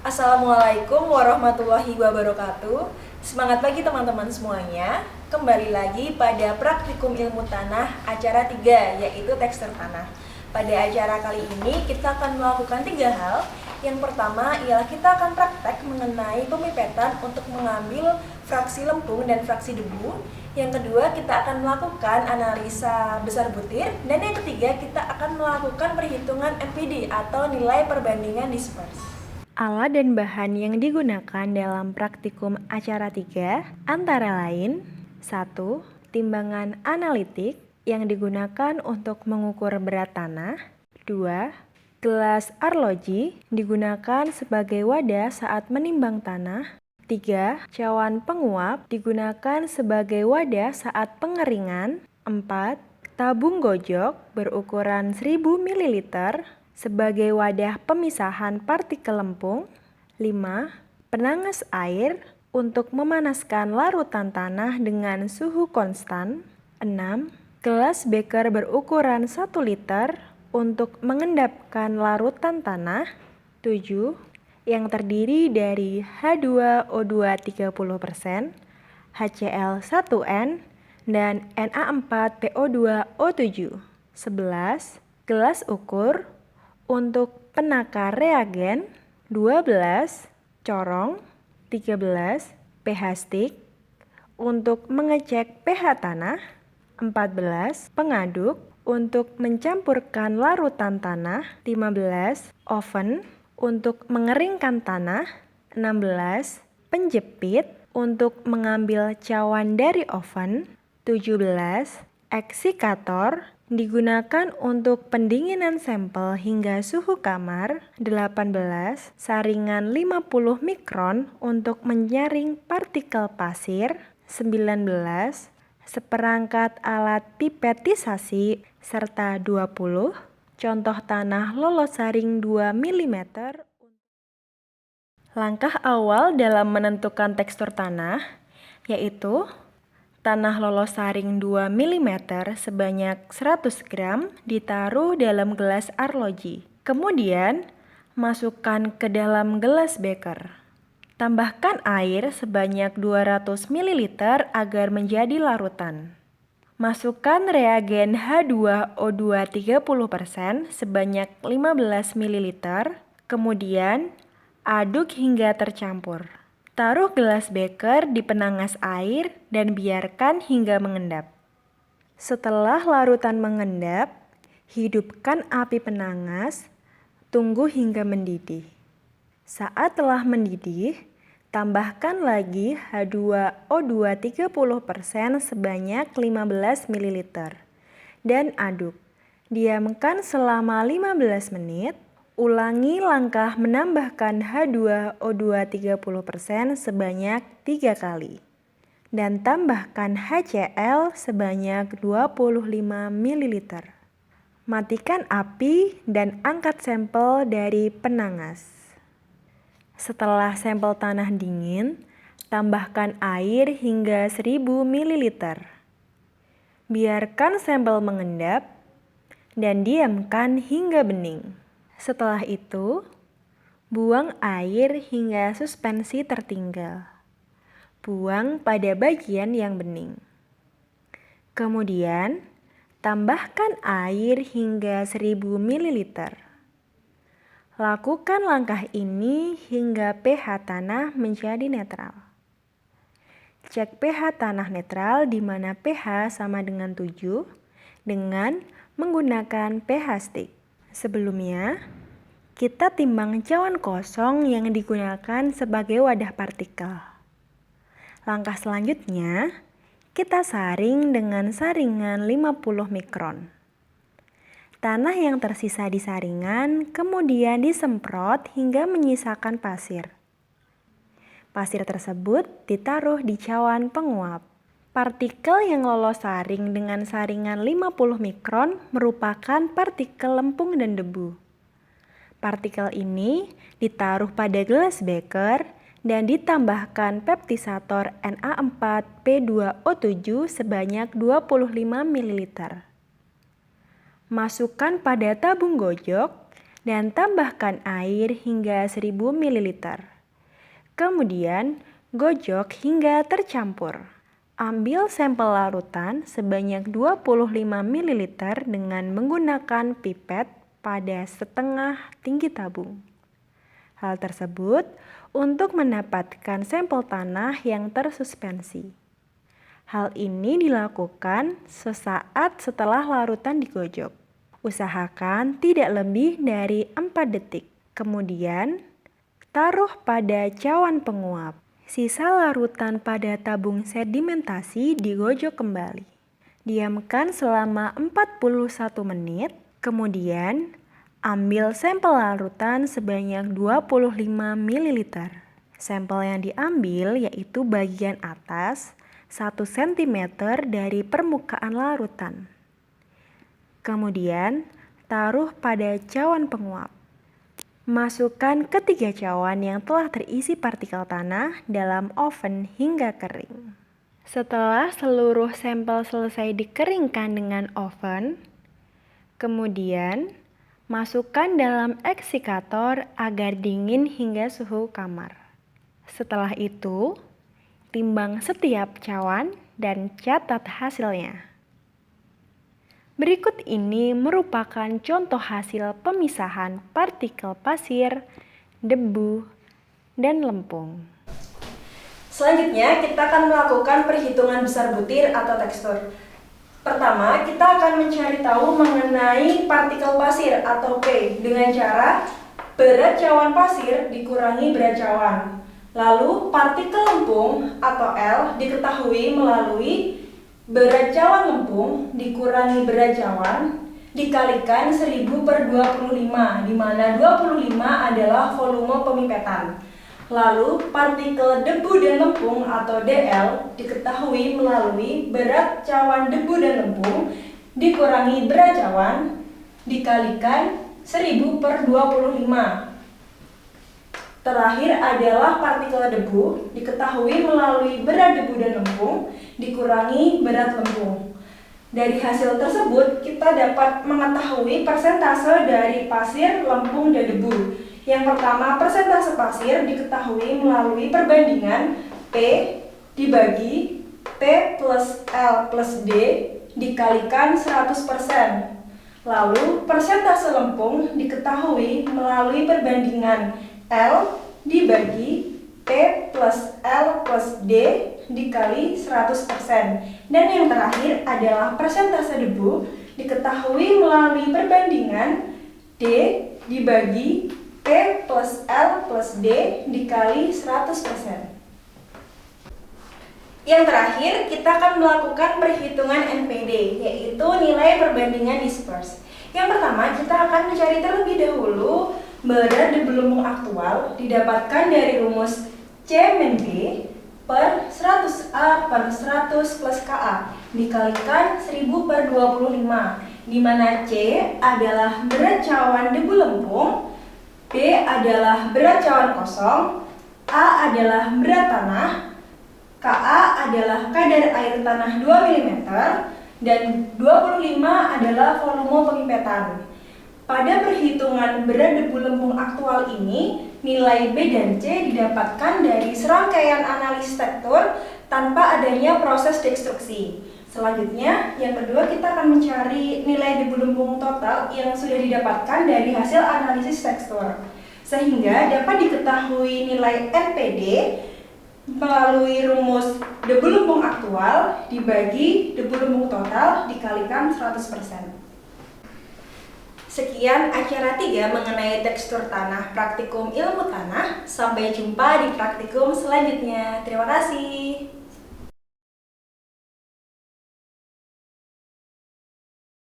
Assalamualaikum warahmatullahi wabarakatuh. Semangat pagi teman-teman semuanya. Kembali lagi pada praktikum ilmu tanah acara 3, yaitu tekstur tanah. Pada acara kali ini kita akan melakukan 3 hal. Yang pertama ialah kita akan praktek mengenai pemipetan untuk mengambil fraksi lempung dan fraksi debu. Yang kedua, kita akan melakukan analisa besar butir. Dan yang ketiga, kita akan melakukan perhitungan NPD atau nilai perbandingan dispersi. Alat dan bahan yang digunakan dalam praktikum acara 3 antara lain 1. Timbangan analitik yang digunakan untuk mengukur berat tanah. 2. Gelas arloji digunakan sebagai wadah saat menimbang tanah. 3. Cawan penguap digunakan sebagai wadah saat pengeringan. 4. Tabung gojok berukuran 1000 ml sebagai wadah pemisahan partikel lempung. 5. Penangas air untuk memanaskan larutan tanah dengan suhu konstan. 6. Gelas beker berukuran 1 liter untuk mengendapkan larutan tanah. 7. Yang terdiri dari H2O2 30%, HCl1N, dan Na4PO2O7. 11. Gelas ukur untuk penakar reagen. 12. Corong. 13. pH stick untuk mengecek pH tanah. 14. Pengaduk untuk mencampurkan larutan tanah. 15. Oven untuk mengeringkan tanah. 16. Penjepit untuk mengambil cawan dari oven. 17. Eksikator digunakan untuk pendinginan sampel hingga suhu kamar. 18. Saringan 50 mikron untuk menyaring partikel pasir. 19. Seperangkat alat pipetisasi serta 20. Contoh tanah lolos saring 2 mm. Langkah awal dalam menentukan tekstur tanah yaitu tanah lolos saring 2 mm sebanyak 100 gram ditaruh dalam gelas arloji. Kemudian, masukkan ke dalam gelas beker. Tambahkan air sebanyak 200 ml agar menjadi larutan. Masukkan reagen H2O2 30% sebanyak 15 ml. Kemudian, aduk hingga tercampur. Taruh gelas beker di penangas air dan biarkan hingga mengendap. Setelah larutan mengendap, hidupkan api penangas, tunggu hingga mendidih. Saat telah mendidih, tambahkan lagi H2O2 30% sebanyak 15 ml dan aduk. Diamkan selama 15 menit. Ulangi langkah menambahkan H2O2 30% sebanyak 3 kali. Dan tambahkan HCl sebanyak 25 ml. Matikan api dan angkat sampel dari penangas. Setelah sampel tanah dingin, tambahkan air hingga 1000 ml. Biarkan sampel mengendap dan diamkan hingga bening. Setelah itu, buang air hingga suspensi tertinggal. Buang pada bagian yang bening. Kemudian, tambahkan air hingga 1000 ml. Lakukan langkah ini hingga pH tanah menjadi netral. Cek pH tanah netral di mana pH sama dengan 7 dengan menggunakan pH stick. Sebelumnya, kita timbang cawan kosong yang digunakan sebagai wadah partikel. Langkah selanjutnya, kita saring dengan saringan 50 mikron. Tanah yang tersisa di saringan kemudian disemprot hingga menyisakan pasir. Pasir tersebut ditaruh di cawan penguap. Partikel yang lolos saring dengan saringan 50 mikron merupakan partikel lempung dan debu. Partikel ini ditaruh pada gelas beker dan ditambahkan peptisator Na4P2O7 sebanyak 25 ml. Masukkan pada tabung gojok dan tambahkan air hingga 1000 ml. Kemudian, gojok hingga tercampur. Ambil sampel larutan sebanyak 25 ml dengan menggunakan pipet pada setengah tinggi tabung. Hal tersebut untuk mendapatkan sampel tanah yang tersuspensi. Hal ini dilakukan sesaat setelah larutan digojok. Usahakan tidak lebih dari 4 detik. Kemudian, taruh pada cawan penguap. Sisa larutan pada tabung sedimentasi digojok kembali. Diamkan selama 41 menit. Kemudian, ambil sampel larutan sebanyak 25 ml. Sampel yang diambil yaitu bagian atas 1 cm dari permukaan larutan. Kemudian, taruh pada cawan penguap. Masukkan ketiga cawan yang telah terisi partikel tanah dalam oven hingga kering. Setelah seluruh sampel selesai dikeringkan dengan oven, kemudian masukkan dalam eksikator agar dingin hingga suhu kamar. Setelah itu, timbang setiap cawan dan catat hasilnya. Berikut ini merupakan contoh hasil pemisahan partikel pasir, debu, dan lempung. Selanjutnya, kita akan melakukan perhitungan besar butir atau tekstur. Pertama, kita akan mencari tahu mengenai partikel pasir atau P dengan cara berat cawan pasir dikurangi berat cawan. Lalu, partikel lempung atau L diketahui melalui berat cawan lempung dikurangi berat cawan dikalikan 1000/25, di mana 25 adalah volume pemipetan. Lalu, partikel debu dan lempung atau DL diketahui melalui berat cawan debu dan lempung dikurangi berat cawan dikalikan 1000/25. Terakhir adalah partikel debu diketahui melalui berat debu dan lempung dikurangi berat lempung. Dari hasil tersebut, kita dapat mengetahui persentase dari pasir, lempung, dan debu. Yang pertama, persentase pasir diketahui melalui perbandingan P dibagi P plus L plus D dikalikan 100%. Lalu, persentase lempung diketahui melalui perbandingan L dibagi P plus L plus D dikali 100%. Dan yang terakhir adalah persentase debu diketahui melalui perbandingan D dibagi P plus L plus D dikali 100%. Yang terakhir, kita akan melakukan perhitungan NPD, yaitu nilai perbandingan disperse. Yang pertama, kita akan mencari terlebih dahulu berat debu lempung aktual didapatkan dari rumus C-B per 100A per 100 plus KA dikalikan 1000/25, di mana C adalah berat cawan debu lempung, B adalah berat cawan kosong, A adalah berat tanah, KA adalah kadar air tanah 2 mm, dan 25 adalah volume pemipetan. Pada perhitungan berat debu lempung aktual ini, nilai B dan C didapatkan dari serangkaian analisis tekstur tanpa adanya proses destruksi. Selanjutnya, yang kedua kita akan mencari nilai debu lempung total yang sudah didapatkan dari hasil analisis tekstur. Sehingga dapat diketahui nilai NPD melalui rumus debu lempung aktual dibagi debu lempung total dikalikan 100%. Sekian acara 3 mengenai tekstur tanah praktikum ilmu tanah. Sampai jumpa di praktikum selanjutnya. Terima kasih.